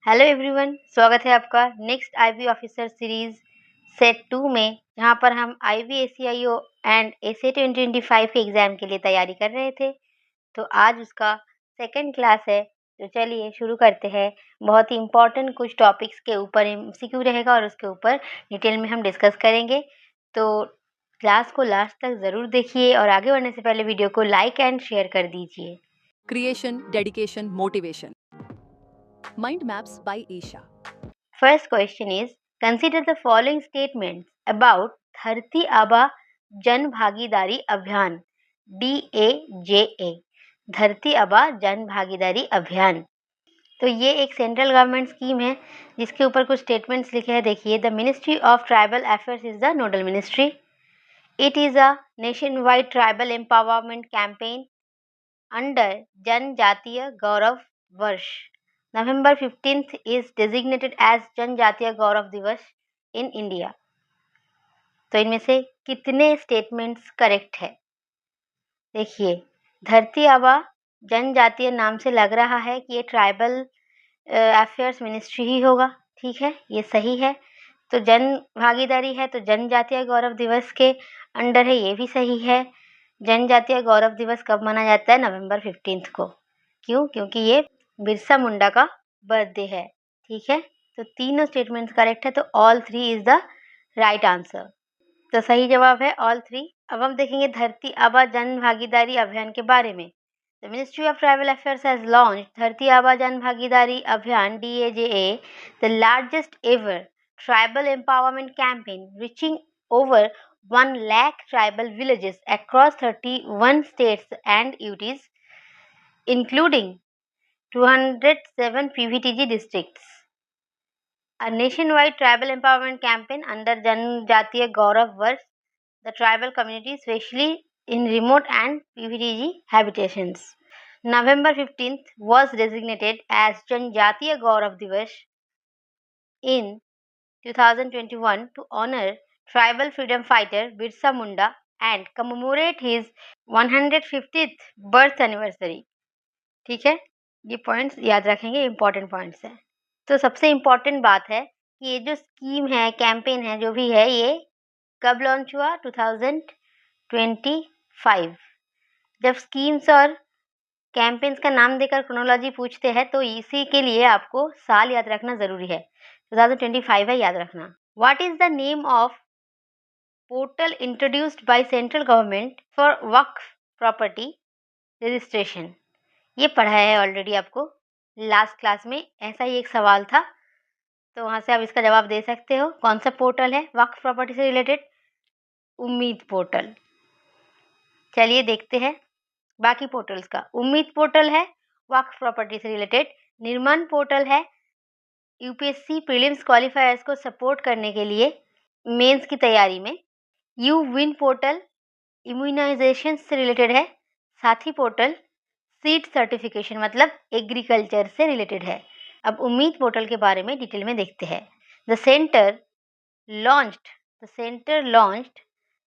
Hello everyone, स्वागत है आपका next IB officer series set 2 में, जहां पर हम आईबी एसीआईओ एंड एसए 2025 के एग्ज़ाम के लिए तैयारी कर रहे थे। तो आज उसका सेकंड क्लास है, तो चलिए शुरू करते हैं। बहुत ही इम्पोर्टेंट कुछ टॉपिक्स के ऊपर एमसीक्यू रहेगा और उसके ऊपर डिटेल में हम डिस्कस करेंगे। तो क्लास को लास्ट तक ज़रूर देखिए और आगे बढ़ने से पहले वीडियो को लाइक एंड शेयर कर दीजिए। Creation, dedication, motivation. Mind Maps by Isha. First question is, consider the following statements about धरती आबा जन भागीदारी अभियान DAJA। धरती आबा जन भागीदारी अभियान, तो ये एक सेंट्रल गवर्नमेंट स्कीम है जिसके ऊपर कुछ स्टेटमेंट्स लिखे हैं। देखिए, the ministry of tribal affairs is the nodal ministry. It is a nation wide tribal empowerment campaign under जनजातीय गौरव वर्ष। November 15th is designated as जनजातीय गौरव दिवस इन इंडिया। तो इनमें से कितने स्टेटमेंट्स करेक्ट है? देखिए, धरती आबा जनजातीय नाम से लग रहा है कि ये ट्राइबल अफेयर्स मिनिस्ट्री ही होगा। ठीक है, ये सही है। तो जन भागीदारी है तो जनजातीय गौरव दिवस के अंडर है, ये भी सही है। जनजातीय गौरव दिवस कब मनाया जाता है? नवंबर 15 को। क्यों? क्योंकि ये बिरसा मुंडा का बर्थडे है। ठीक है, तो तीनों स्टेटमेंट्स करेक्ट है, तो all 3 is the right answer. तो सही जवाब है ऑल 3। अब हम देखेंगे धरती आबा जन भागीदारी अभियान के बारे में। The ministry of tribal affairs has launch धरती आबा जन भागीदारी अभियान DAJA, the largest ever tribal empowerment campaign reaching over 1 lakh tribal villages across 31 states and UTs, including 207 PVTG districts. A nationwide tribal empowerment campaign under Janjatiya Gaurav Varsh, the tribal communities, especially in remote and PVTG habitations. November 15th was designated as Janjatiya Gaurav Divas in 2021 to honor tribal freedom fighter Birsa Munda and commemorate his 150th birth anniversary. ठीक है, ये points याद रखेंगे, important points हैं। तो सबसे important बात है कि ये जो स्कीम है, कैंपेन है, जो भी है, ये कब लॉन्च हुआ? 2025। जब स्कीम्स और कैंपेन्स का नाम देकर क्रोनोलॉजी पूछते हैं तो इसी के लिए आपको साल याद रखना ज़रूरी है। 2025 है, याद रखना। What is the name of portal introduced by central government for Waqf property registration? ये पढ़ा है ऑलरेडी आपको लास्ट क्लास में, ऐसा ही एक सवाल था, तो वहाँ से आप इसका जवाब दे सकते हो। कौन सा पोर्टल है वक्फ प्रॉपर्टी से रिलेटेड? उम्मीद पोर्टल। चलिए देखते हैं बाकी पोर्टल्स का। उम्मीद पोर्टल है वक्फ प्रॉपर्टी से रिलेटेड। निर्माण पोर्टल है यूपीएससी प्रीलिम्स क्वालिफायर्स को सपोर्ट करने के लिए मेंस की तैयारी में। यू विन पोर्टल इम्यूनाइजेशन से रिलेटेड है। साथी पोर्टल सीड सर्टिफिकेशन मतलब एग्रीकल्चर से रिलेटेड है। अब उम्मीद पोर्टल के बारे में डिटेल में देखते हैं। द सेंटर लॉन्च्ड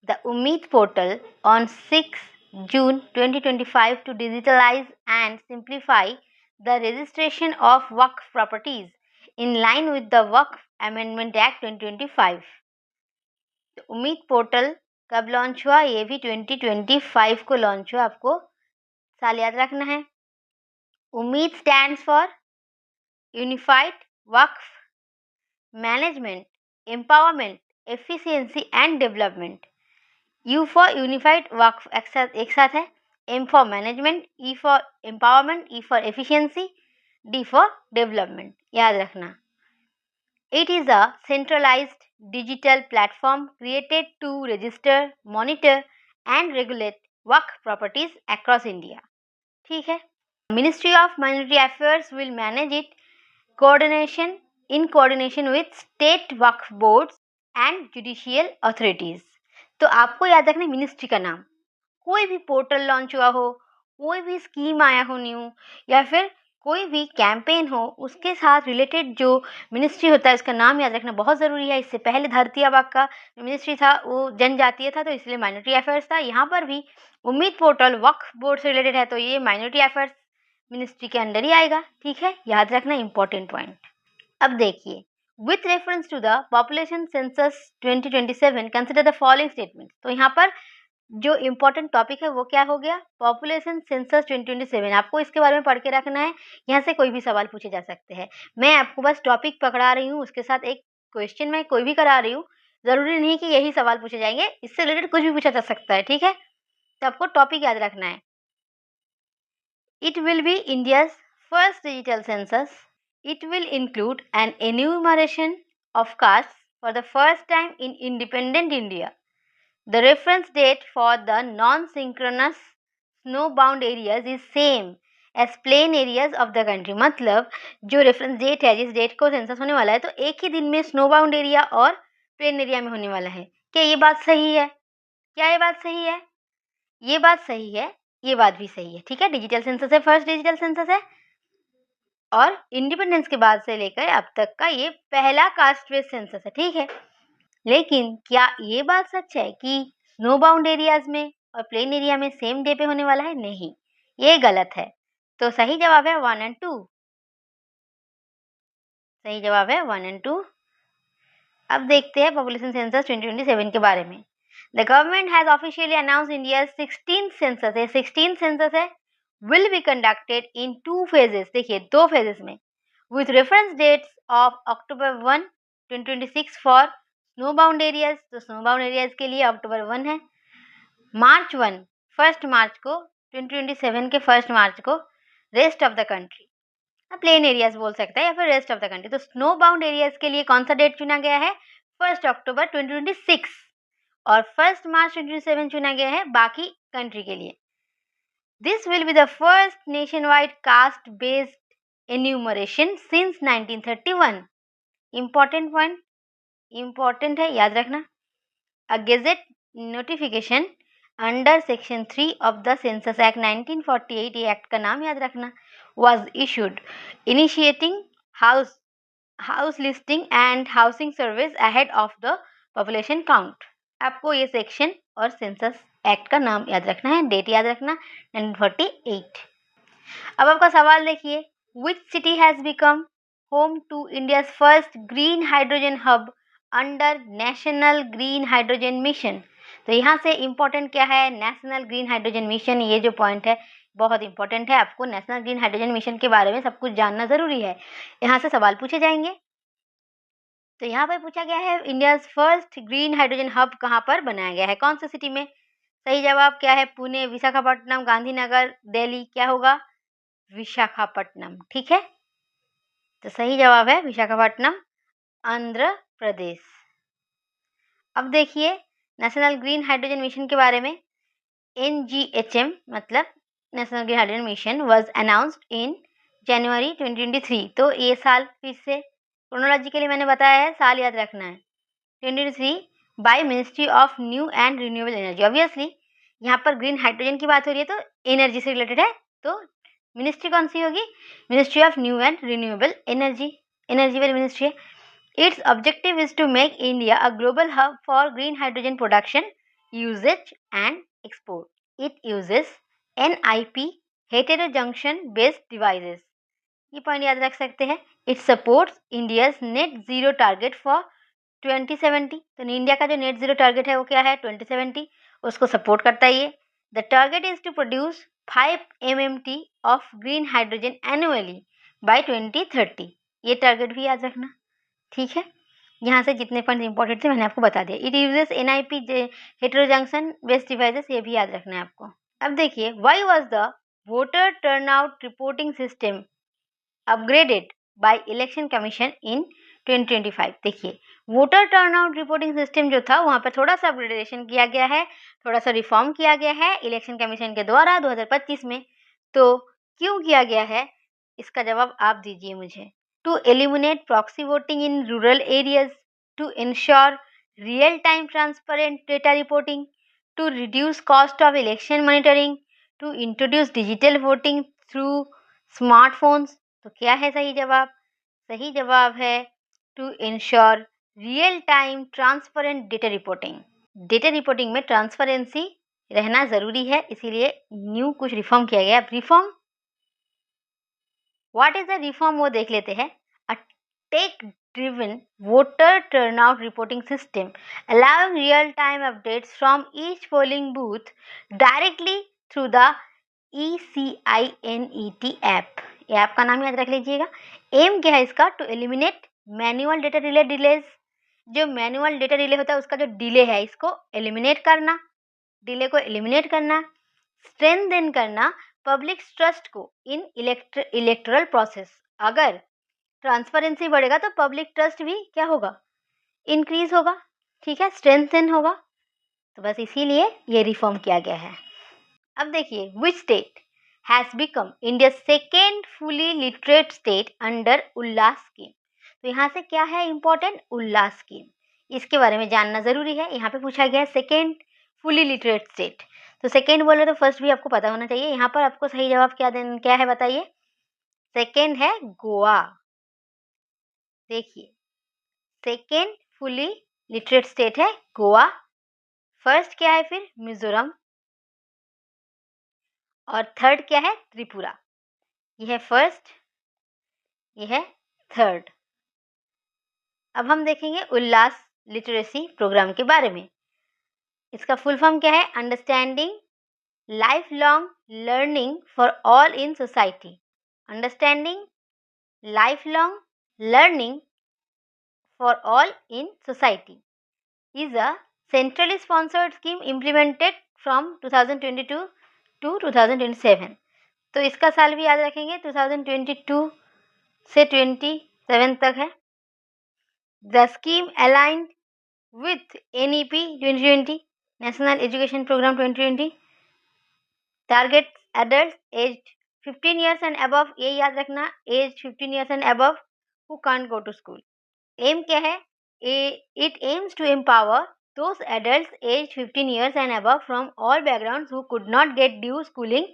द उम्मीद portal on 6 June 2025 to digitalize and simplify the registration of Waqf properties in line with the Waqf Amendment Act 2025। तो उम्मीद पोर्टल कब लॉन्च हुआ? ये भी 2025 को लॉन्च हुआ। आपको साल याद रखना है। UMEED stands for unified Waqf management empowerment efficiency and development. U for unified Waqf एक साथ है। M for management, E for empowerment, E for efficiency, D for development, याद रखना। It is a centralised digital platform created to register, monitor and regulate Waqf properties across India. ठीक है। Ministry of Minority Affairs will manage it in coordination with state Waqf boards and judicial authorities। तो आपको याद रखना ministry का नाम। कोई भी पोर्टल लॉन्च हुआ हो, कोई भी स्कीम आया हो न्यू, या फिर कोई भी कैंपेन हो, उसके साथ रिलेटेड जो मिनिस्ट्री होता है उसका नाम याद रखना बहुत ज़रूरी है। इससे पहले धरती आबा का मिनिस्ट्री था वो जनजातीय था, तो इसलिए माइनॉरिटी अफेयर्स था। यहाँ पर भी उम्मीद पोर्टल वक्फ बोर्ड से रिलेटेड है, तो ये माइनॉरिटी अफेयर्स मिनिस्ट्री के अंडर ही आएगा। ठीक है, याद रखना, इंपॉर्टेंट पॉइंट। अब देखिए, with reference to the population census 2027 consider the following statement. तो यहाँ पर जो इम्पोर्टेंट टॉपिक है वो क्या हो गया, पॉपुलेशन सेंसस 2027। आपको इसके बारे में पढ़ के रखना है, यहाँ से कोई भी सवाल पूछे जा सकते हैं। मैं आपको बस टॉपिक पकड़ा रही हूँ, उसके साथ एक क्वेश्चन मैं कोई भी करा रही हूँ, जरूरी नहीं कि यही सवाल पूछे जाएंगे, इससे रिलेटेड कुछ भी पूछा जा सकता है, ठीक है। तो आपको टॉपिक याद रखना है। It will be India's first digital census. It will include an enumeration of caste for the first time in independent India. The reference date for the non-synchronous snow-bound areas is same as plain areas of the country। मतलब जो reference date है, जिस date को census होने वाला है, तो एक ही दिन में स्नो बाउंड एरिया और प्लेन एरिया में होने वाला है। क्या ये बात सही है? क्या ये बात सही है? ये बात सही है, ये बात भी सही है, ठीक है। डिजिटल सेंसस है, फर्स्ट डिजिटल सेंसस है, और इंडिपेंडेंस के बाद से लेकर अब तक का ये पहला कास्ट बेस्ड सेंसस है, ठीक है। लेकिन क्या ये बात सच है कि स्नो बाउंड एरियाज में और प्लेन एरिया में सेम डे पे होने वाला है? नहीं, ये गलत है। तो सही जवाब है 1 और 2। सही जवाब है 1 और 2। अब देखते हैं पॉपुलेशन सेंसस 2027 के बारे में। The government has officially announce India 16th census है, 16th सेंसस है, will be conducted in 2 phases। देखिए 2 phases में, with reference dates of October 1 2026 for snow bound areas. तो स्नो बाउंड एरियाज के लिए अक्टूबर 1 है। मार्च 1 1 मार्च को 2027 के 1 मार्च को rest of the country, plain areas बोल सकता है या फिर रेस्ट ऑफ द कंट्री। तो स्नो बाउंड एरियाज के लिए कौन सा डेट चुना गया है? 1 अक्टूबर 2026, और 1 मार्च 2027 चुना गया है बाकी कंट्री के लिए। This will be the first nation wide caste based enumeration since 1931। Important point, important है, याद रखना। A gazette notification under section 3 of the census act 1948, ये एक्ट का नाम याद रखना, was issued initiating house listing and housing service ahead of the population count। आपको ये सेक्शन और सेंसस एक्ट का नाम याद रखना है, डेट याद रखना 1948। अब आपका सवाल देखिए, which city has become home to India's first green hydrogen hub under national green hydrogen mission. तो यहाँ से इम्पोर्टेंट क्या है? नेशनल ग्रीन हाइड्रोजन मिशन, ये जो पॉइंट है बहुत इंपॉर्टेंट है। आपको नेशनल ग्रीन हाइड्रोजन मिशन के बारे में सब कुछ जानना जरूरी है, यहाँ से सवाल पूछे जाएंगे। तो यहाँ पर पूछा गया है India first green hydrogen hub कहाँ पर बनाया गया है, कौन सी सिटी में? सही जवाब क्या है? पुणे, विशाखापट्टनम, गांधीनगर, दिल्ली। क्या होगा? विशाखापट्टनम, ठीक है। तो सही जवाब है विशाखापट्टनम, आंध्र प्रदेश। अब देखिए नेशनल ग्रीन हाइड्रोजन मिशन के बारे में। NGHM मतलब national green hydrogen mission was announced in January 2023। तो ये साल फिर से क्रोनोलॉजिकली मैंने बताया है, साल याद रखना है 2023 by ministry of new and renewable energy. Obviously यहाँ पर ग्रीन हाइड्रोजन की बात हो रही है तो एनर्जी से रिलेटेड है, तो मिनिस्ट्री कौन सी होगी? Ministry of new and renewable energy, energy वाली मिनिस्ट्री है। Its objective is to make India a global hub for green hydrogen production, usage and export. It uses NIP heterojunction based devices। ये point याद रख सकते हैं। It supports India's net zero target for 2070। तो India का जो net zero target है वो क्या है? 2070, उसको सपोर्ट करता है ये। The target is to produce 5 MMT of green hydrogen annually by 2030। ये टारगेट भी याद रखना, ठीक है। यहाँ से जितने पॉइंट इंपॉर्टेंट थे मैंने आपको बता दिया। It uses NIP heterojunction based devices, ये भी याद रखना है आपको। अब देखिए, why was the voter turnout reporting system upgraded by election commission in 2025। देखिए वोटर टर्नआउट रिपोर्टिंग सिस्टम जो था वहाँ पर थोड़ा सा अपग्रेडेशन किया गया है, थोड़ा सा रिफॉर्म किया गया है इलेक्शन कमीशन के द्वारा 2025 में। तो क्यों किया गया है, इसका जवाब आप दीजिए मुझे। To eliminate proxy voting in rural areas, to ensure real-time transparent data reporting, to reduce cost of election monitoring, to introduce digital voting through smartphones। तो क्या है सही जवाब? सही जवाब है to ensure real-time transparent data reporting। Data reporting में transparency रहना जरूरी है, इसीलिए न्यू कुछ रिफॉर्म किया गया। Reform, what is the reform, वो देख लेते हैं। tech-driven voter turnout reporting system, allowing real-time updates from each polling booth directly through the ECINET app. ये ऐप का नाम याद रख लीजिएगा. एम क्या है इसका? To eliminate manual data relay delays. जो मैनुअल डेटा रिले होता है उसका जो डिले है इसको एलिमिनेट करना, डिले को एलिमिनेट करना, स्ट्रेंथन करना पब्लिक ट्रस्ट को इन इलेक्टोरल प्रोसेस. अगर ट्रांसपेरेंसी बढ़ेगा तो पब्लिक ट्रस्ट भी क्या होगा? इंक्रीज होगा. ठीक है, स्ट्रेंथन होगा. तो बस इसीलिए ये रिफॉर्म किया गया है. अब देखिए, which state has become India second fully literate state under Ullas scheme. तो यहाँ से क्या है इंपॉर्टेंट? उल्लास स्कीम. इसके बारे में जानना जरूरी है. यहाँ पे पूछा गया है सेकेंड फुली लिटरेट स्टेट. तो सेकेंड बोले तो फर्स्ट भी आपको पता होना चाहिए. यहाँ पर आपको सही जवाब क्या है बताइए? सेकेंड है गोवा. देखिए, सेकेंड फुली लिटरेट स्टेट है गोवा. फर्स्ट क्या है फिर? मिजोरम. और थर्ड क्या है? त्रिपुरा. यह है फर्स्ट, यह है थर्ड. अब हम देखेंगे उल्लास लिटरेसी प्रोग्राम के बारे में. इसका फुल फॉर्म क्या है? Understanding life long learning for all in society. Understanding life long learning for all in society is a centrally sponsored scheme implemented from 2022 to 2027. तो इसका साल भी याद रखेंगे, 2022 से 27 तक है. The scheme aligned with NEP 2020 National Education Program 2020 targets adults aged 15 years and above. ये याद रखना, aged 15 years and above who can't go to school. Aim क्या है? It aims to empower those adults aged 15 years and above from all backgrounds who could not get due schooling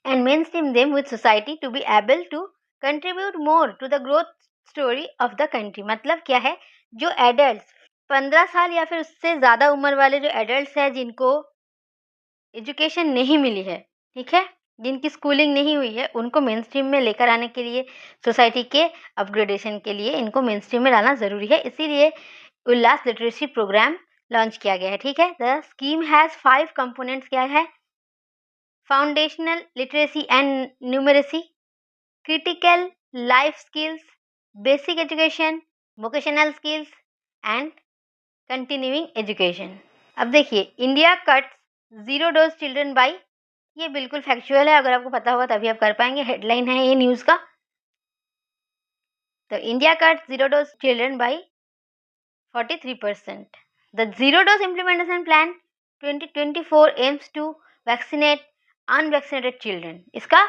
and mainstream them with society to be able to contribute more to the growth story of the country. मतलब क्या है? जो adult 15 साल या फिर उससे ज़्यादा उम्र वाले जो एडल्ट हैं जिनको एजुकेशन नहीं मिली है, ठीक है, जिनकी स्कूलिंग नहीं हुई है, उनको मेन स्ट्रीम में लेकर आने के लिए, सोसाइटी के अपग्रेडेशन के लिए इनको मेन स्ट्रीम में लाना ज़रूरी है. इसीलिए उल्लास लिटरेसी प्रोग्राम लॉन्च किया गया है. ठीक है, द स्कीम हैज़ 5 कंपोनेंट्स. क्या है? Foundational literacy and numeracy, critical life skills, basic education, vocational skills and continuing education. अब देखिए, India cuts 0 dose children by. ये बिल्कुल फैक्चुअल है, अगर आपको पता होगा तभी आप कर पाएंगे. हेडलाइन है ये न्यूज़ का. तो India cuts 0 dose children by 43%. The 0 dose implementation plan 2024 aims to vaccinate unvaccinated children. इसका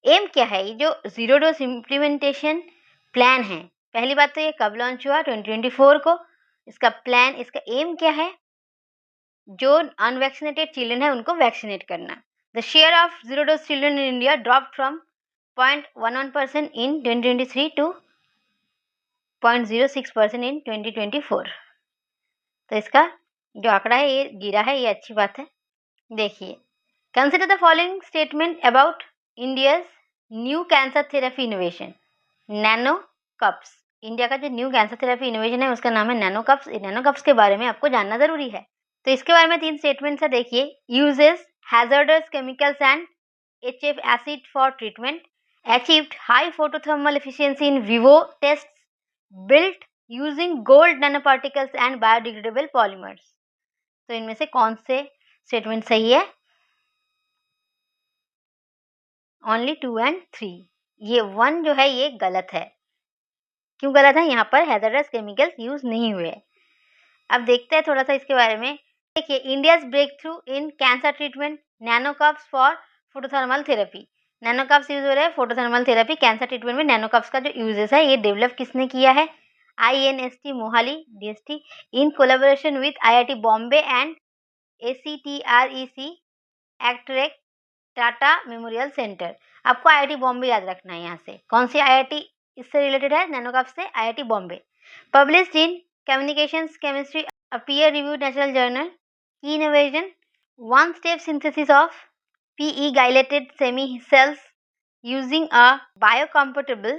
एम क्या है? ये जो 0 डोज इम्प्लीमेंटेशन प्लान है, पहली बात तो ये कब लॉन्च हुआ? 2024 को. इसका प्लान, इसका एम क्या है? जो अनवैक्सीनेटेड चिल्ड्रन है उनको वैक्सीनेट करना. The share of 0 dose children in India drop from 0.11% in 2023 to 0.06% in 2024. तो इसका जो आंकड़ा है ये गिरा है, ये अच्छी बात है. देखिए, consider the following statement about India's new cancer therapy innovation. Nano cups. India का जो न्यू कैंसर थेरेपी इनोवेशन है उसका नाम है नैनो कप्स. नैनो कप्स के बारे में आपको जानना जरूरी है. तो इसके बारे में 3 स्टेटमेंट्स है. देखिए, uses hazardous chemicals and HF acid for treatment, achieved high photothermal efficiency in vivo test, built using gold nano particles and biodegradable polymers. तो इनमें से कौन से स्टेटमेंट सही है? Only 2 and 3. ये 1 जो है ये गलत है. क्यों गलत है? यहाँ पर हैजर्डस केमिकल्स यूज नहीं हुए. अब देखते हैं थोड़ा सा इसके बारे में. देखिए, India's breakthrough in cancer treatment, nano cups for photothermal therapy. Nano cups use हो रहे हैं फोटोथर्मल थेरेपी, कैंसर ट्रीटमेंट में नैनो कप्स का जो यूजेस है ये डेवलप किसने किया है? INST Mohali DST in collaboration with IIT Bombay and ACTREC ACTREC Tata memorial centre. आपको IIT बॉम्बे याद रखना है. यहाँ से कौन सी IIT इससे रिलेटेड है? नैनो कप्स से IIT Bombay. Published in communications chemistry, a peer reviewed natural journal. Key innovation, one step synthesis of PE dilated semi cells using a biocompatible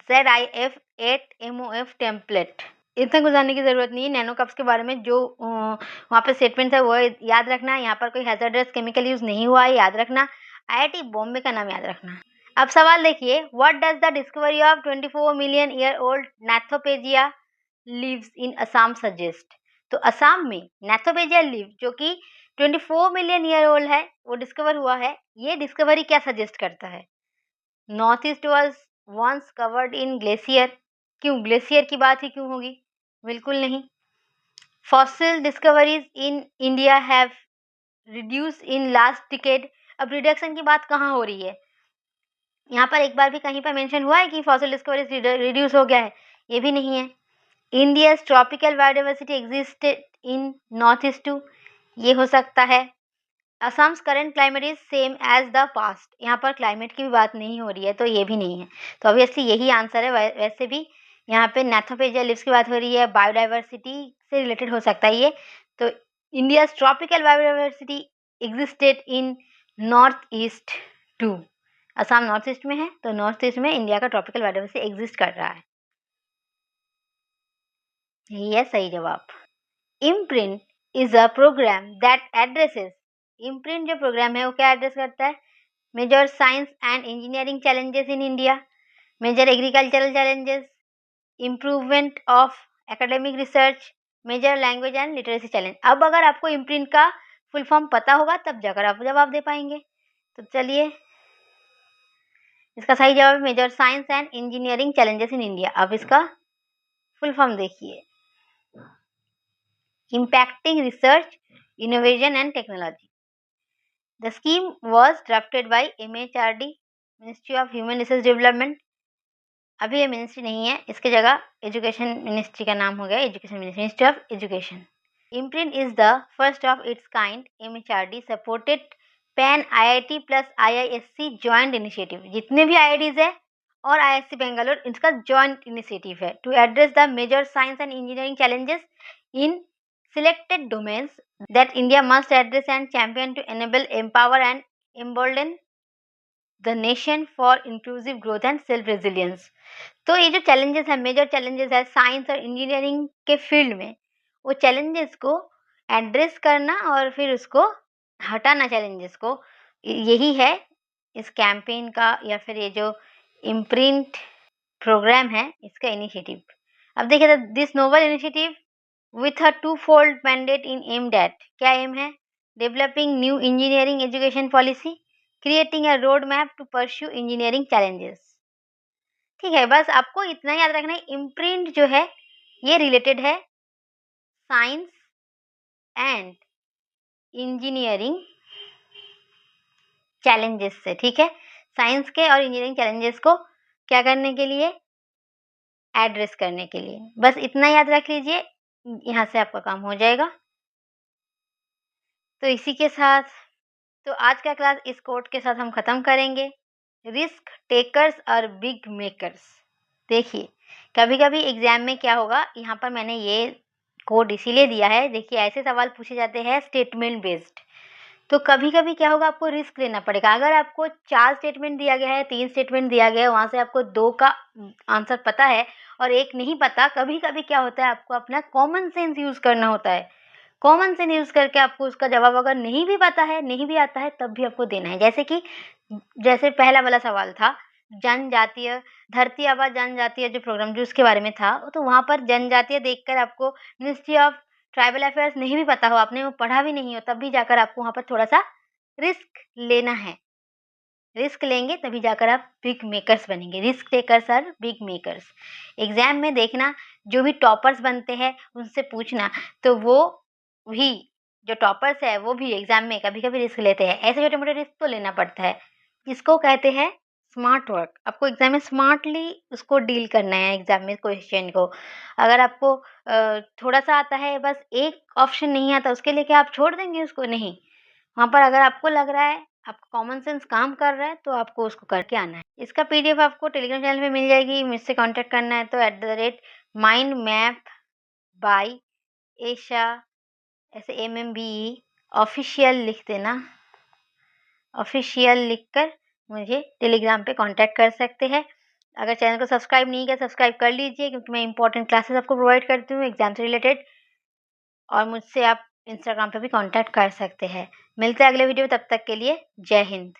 ZIF 8MOF template. इतना गुजारने की ज़रूरत नहीं है। नैनो कप्स के बारे में जो वहाँ पे स्टेटमेंट है वो याद रखना। यहाँ पर कोई हैज़ार्डस केमिकल यूज़ नहीं हुआ है, याद रखना। IIT बॉम्बे का नाम याद रखना। अब सवाल देखिए, what does the discovery of 24 million year old Nothopegia leaves in Assam suggest. तो असम में नैथोपेजिया लीव जो कि 24 मिलियन ईयर ओल्ड है, वो डिस्कवर हुआ है। ये डिस्कवरी क्या सजेस्ट करता है? North east was once covered in glacier. क्यों? ग्लेशियर की बात ही क्यों होगी? बिल्कुल नहीं। Fossil discoveries in India have reduce in last decade. अब रिडक्शन की बात कहाँ हो रही है? यहाँ पर एक बार भी कहीं पर मेंशन हुआ है कि फॉसिल डिस्कवरीज रिड्यूस हो गया है? ये भी नहीं है। India's tropical biodiversity existed in north east too. ये हो सकता है। Assam's current climate is same as the past. यहाँ पर क्लाइमेट की भी बात नहीं हो रही है, तो ये भी नहीं है। तो ऑब्वियसली यही आंसर है। वैसे भी यहाँ पे नैथोपेजिया लिव्स की बात हो रही है, बायोडाइवर्सिटी से रिलेटेड हो सकता है ये। तो India's tropical biodiversity existed in north east too. Assam north east में है, तो नॉर्थ ईस्ट में इंडिया का ट्रॉपिकल बायोडाइवर्सिटी एग्जिस्ट कर रहा है। यही है सही जवाब। IMPRINT is a program that addresses. IMPRINT जो प्रोग्राम है वो क्या एड्रेस करता है? Major science and engineering challenges in India, major agricultural challenges, improvement of academic research, major language and literacy challenge. अब अगर आपको इम्प्रिंट का फुल फॉर्म पता होगा तब जाकर आप जवाब दे पाएंगे। तो चलिए, इसका सही जवाब है major science and engineering challenges in India. अब इसका फुल फॉर्म देखिए, impacting research, innovation and technology. The scheme was drafted by MHRD, Ministry of Human Resource Development. अभी ये मिनिस्ट्री नहीं है, इसकी जगह एजुकेशन मिनिस्ट्री का नाम हो गया education ministry, ministry of education. Imprint is the first of its kind MHRD supported pan IIT plus IISc joint initiative. जितने भी IITs है और IISc बेंगलोर, इसका जॉइंट इनिशिएटिव है to address the major science and engineering challenges in selected domains that India must address and champion to enable, empower and embolden the nation for inclusive growth and self resilience. तो ये जो challenges है, major challenges है science और engineering के field में, वो challenges को एड्रेस करना और फिर उसको हटाना, चैलेंजेस को, यही है इस कैंपेन का या फिर ये जो इम्प्रिंट प्रोग्राम है इसका इनिशिएटिव। अब देखिए, this noble initiative with a two-fold mandate in aimed at, क्या एम है? Developing new engineering education policy, creating a road map to pursue engineering challenges. ठीक है, बस आपको इतना याद रखना है, इम्प्रिंट जो है ये रिलेटेड है साइंस एंड इंजीनियरिंग चैलेंजेस से। ठीक है, साइंस के और इंजीनियरिंग चैलेंजेस को क्या करने के लिए? एड्रेस करने के लिए। बस इतना याद रख लीजिए, यहाँ से आपका काम हो जाएगा। तो इसी के साथ तो आज का क्लास इस कोट के साथ हम ख़त्म करेंगे, रिस्क टेकर्स और बिग मेकर्स। देखिए, कभी कभी एग्जाम में क्या होगा, यहाँ पर मैंने ये कोड इसीलिए दिया है। देखिए, ऐसे सवाल पूछे जाते हैं स्टेटमेंट बेस्ड, तो कभी कभी क्या होगा, आपको रिस्क लेना पड़ेगा। अगर आपको 4 स्टेटमेंट दिया गया है, 3 स्टेटमेंट दिया गया है, वहाँ से आपको 2 का आंसर पता है और 1 नहीं पता, कभी कभी क्या होता है, आपको अपना कॉमन सेंस यूज़ करना होता है। कॉमन सेंस यूज़ करके आपको उसका जवाब अगर नहीं भी पता है, नहीं भी आता है, तब भी आपको देना है। जैसे पहला वाला सवाल था, जनजातीय धरती आबा जनजातीय जो प्रोग्राम जो उसके बारे में था, तो वहाँ पर जनजातीय देखकर आपको मिनिस्ट्री ऑफ ट्राइबल अफेयर्स नहीं भी पता हो, आपने वो पढ़ा भी नहीं हो, तब भी जाकर आपको वहाँ पर थोड़ा सा रिस्क लेना है। रिस्क लेंगे तभी जाकर आप बिग मेकर्स बनेंगे। Risk takers are big makers. Exam में देखना, जो भी टॉपर्स बनते हैं उनसे पूछना, तो वो भी जो टॉपर्स है वो भी एग्जाम में कभी कभी रिस्क लेते हैं। ऐसे छोटे मोटे रिस्क तो लेना पड़ता है, जिसको कहते हैं स्मार्ट वर्क। आपको एग्जाम में स्मार्टली उसको डील करना है, एग्जाम में क्वेश्चन को। अगर आपको थोड़ा सा आता है, बस एक ऑप्शन नहीं आता, उसके लिए क्या आप छोड़ देंगे उसको? नहीं, वहाँ पर अगर आपको लग रहा है आपका कॉमन सेंस काम कर रहा है, तो आपको उसको करके आना है। इसका PDF आपको टेलीग्राम चैनल पे मिल जाएगी। मुझसे कांटेक्ट करना है तो @mind map by एशा, ऐसे MMBE ऑफिशियल लिख देना। ऑफिशियल लिखकर मुझे टेलीग्राम पे कांटेक्ट कर सकते हैं। अगर चैनल को सब्सक्राइब नहीं किया सब्सक्राइब कर लीजिए, क्योंकि मैं इंपॉर्टेंट क्लासेस आपको प्रोवाइड करती हूँ एग्जाम से रिलेटेड। और मुझसे आप इंस्टाग्राम पे भी कांटेक्ट कर सकते हैं। मिलते हैं अगले वीडियो में, तब तक के लिए जय हिंद।